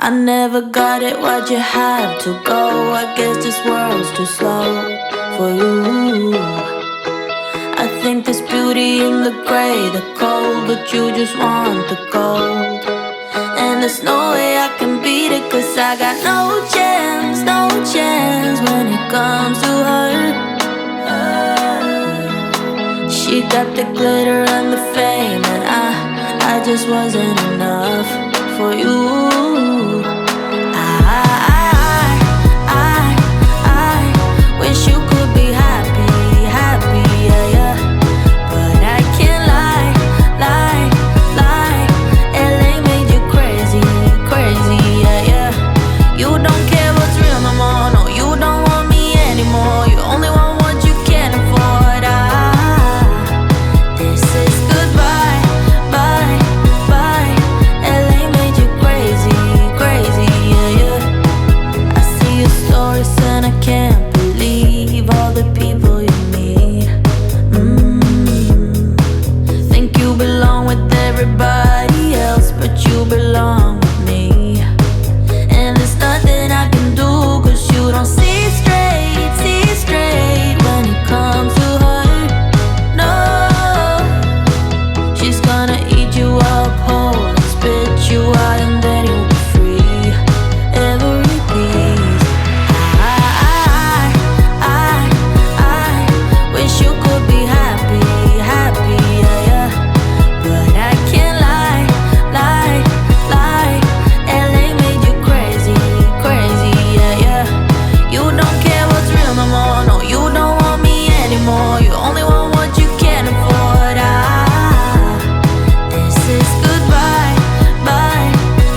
I never got it, why'd you have to go? I guess this world's too slow for you. I think there's beauty in the gray, the cold, but you just want the gold. And there's no way I can beat it, 'cause I got no chance, no chance when it comes to her. She got the glitter and the fame, and I just wasn't enough for you. I wish you could be happy, happy, yeah, yeah. But I can't lie, lie, lie. LA made you crazy, crazy, yeah, yeah. You don't care what's real no more, no, you don't want me anymore. You only want what you can afford. This is goodbye, bye, bye. LA made you crazy, crazy, yeah, yeah. I see your stories and I can't believe all the people you meet. Think you belong with everybody else, but you belong with me. And there's nothing I can do, 'cause you don't see straight when it comes to her. No, she's gonna eat you up whole and spit you out, and then you'll be free. Every piece. I wish you could be happy, happy, yeah, yeah. But I can't lie, lie, lie. LA made you crazy, crazy, yeah, yeah. You don't care what's real no more, no, you don't want me anymore. You only want what you can afford. This is goodbye, bye,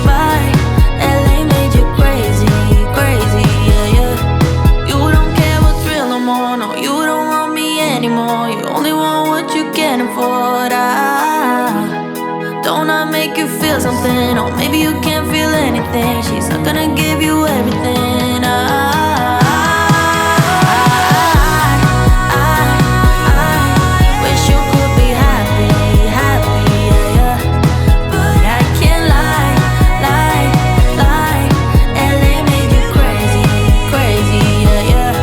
bye. LA made you crazy, crazy, yeah, yeah. You don't care what's real no more, no, you don't want me anymore. You only want what you can afford. Don't I make you feel something? Or maybe you can't feel anything. She's not gonna give you everything. I wish you could be happy, happy, yeah, yeah. But I can't lie, lie, lie. LA made you crazy, crazy, yeah, yeah.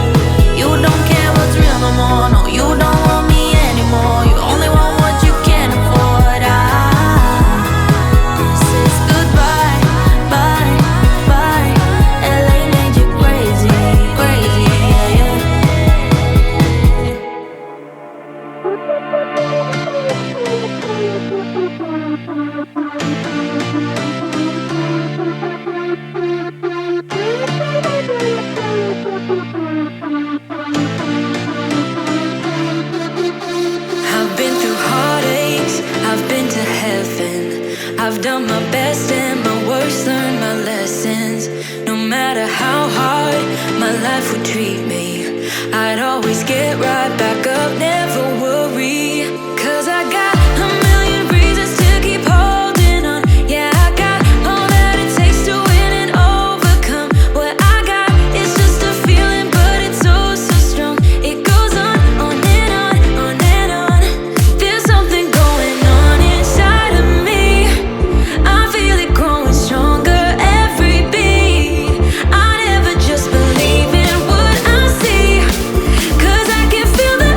You don't care what's real no more, no, you don't want me anymore. You only want what you can afford. This is goodbye, bye, bye. LA made you crazy, crazy, yeah, yeah. I've been through heartaches, I've been to heaven. I've done my best and my worst, learned my lessons. No matter how hard my life would treat me, I'd always get right back up, never worry. 'Cause I got a million reasons to keep holding on. Yeah, I got all that it takes to win and overcome. What I got is just a feeling, but it's oh so strong. It goes on and on, on and on. There's something going on inside of me. I feel it growing stronger every beat. I never just believe in what I see, 'cause I can feel the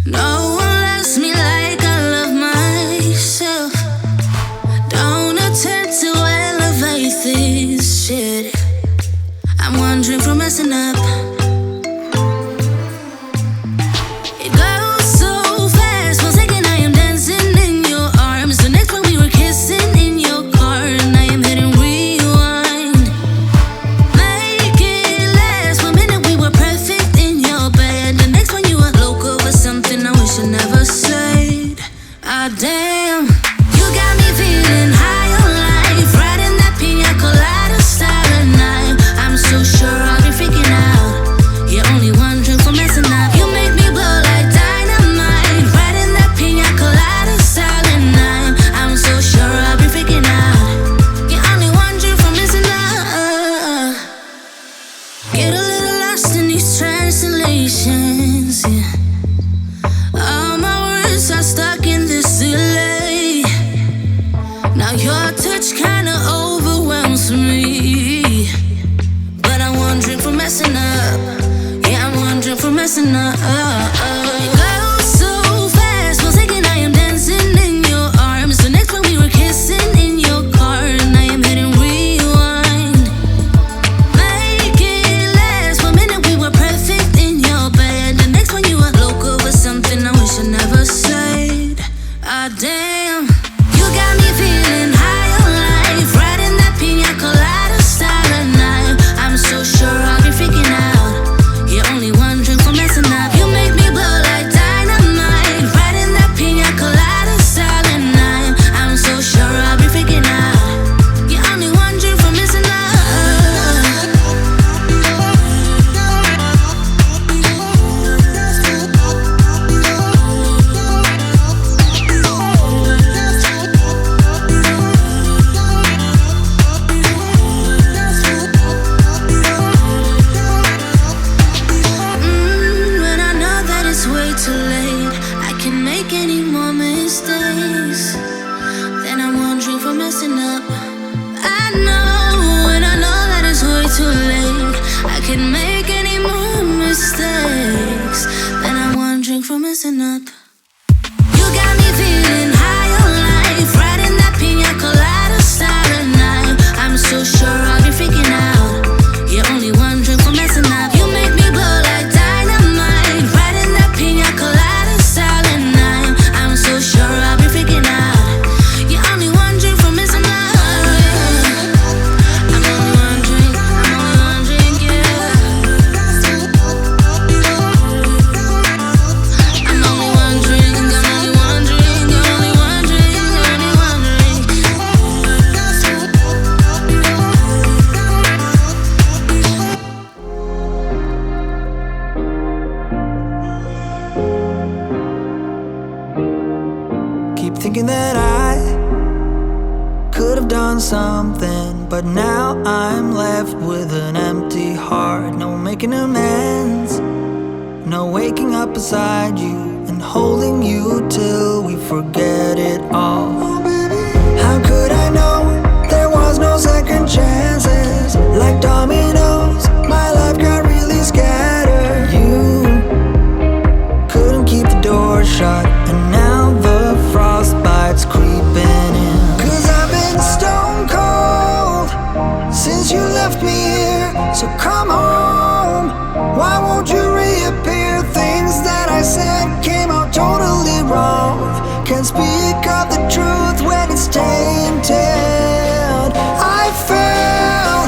No one loves me like I love myself. Don't attempt to elevate this shit. I'm wandering from messing up. It goes so fast, 1 second I am dancing in your arms. The next one we were kissing in your car, and I am hitting rewind. Make it last, 1 minute we were perfect in your bed. The next one you were local for something I wish I never said. Ah damn, you got me feeling high on life, riding that pina colada style night. I'm so sure I'll be freaking out. You're only one drink from messing up. You make me blow like dynamite, riding that pina colada style night. I'm so sure I'll be freaking out. You're only one drink from messing up. Get a little lost in these translations, yeah. All my words are stuck in this delay. Now your touch kinda overwhelms me, but I'm wondering for messing up. Yeah, I'm wondering for messing up. It goes so fast, 1 second I am dancing in your arms. The next one we were kissing in your car, and I am hitting rewind. Make it last, 1 minute we were perfect in your bed. The next one you were local for something I wish I never said. Ah damn, you got me feeling high on life, riding that pina colada style night. I'm so sure I'll be freaking out. You're only one drink from messing up. You make me blow like dynamite, riding that pina colada style night. I'm so sure I'll be freaking out. You're only one drink from messing up. When I know that it's way too late, I can make any more mistakes. Then I'm wondering for messing up. I know when I know that it's way too late, I can make any more mistakes. Then I'm wondering for messing up. You got me feeling high on life, riding that pina colada style night. I'm so sure I'll be freaking out. You're only one drink for messing up. You make me blow like dynamite, riding that pina colada style night. I'm so sure I'll be freaking out. You're only one drink for messing up. I'm only one drink, yeah. I'm only one drink, I'm only one drink, you're only one drink, you're only one drink. Keep thinking that I could have done something, but now I'm left with an empty heart. No making amends, no waking up beside you and holding you till we forget it all. How could I know there was no second chances? Like dominoes, my life got really scattered. You couldn't keep the door shut, and now the frostbite's creeping in. 'Cause I've been stone cold since you left me here. So come home, why won't you reappear? Things that I said came out totally wrong. Can't speak of the truth when it's tainted. I fell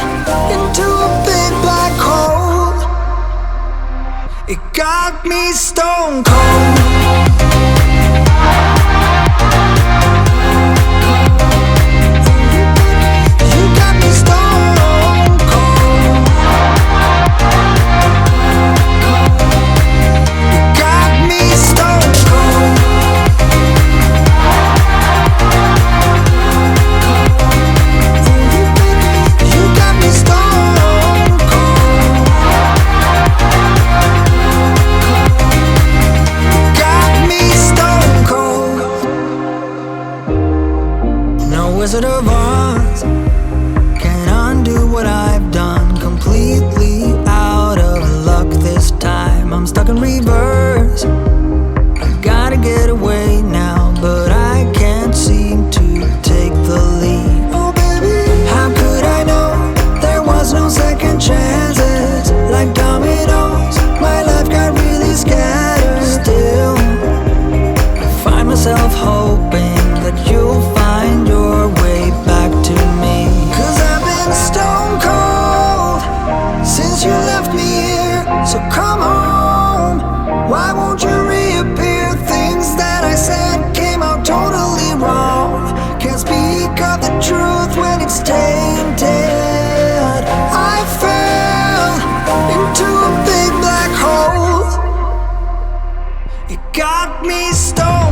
into a big black hole. It got me stone cold. You got me stone cold. You got me stone cold. You got me stone cold. myself hoping that you'll find your way back to me. 'Cause I've been stone cold since you left me here. So come home, why won't you reappear? Things that I said came out totally wrong. Can't speak of the truth when it's tainted. I fell into a big black hole. It got me stoned.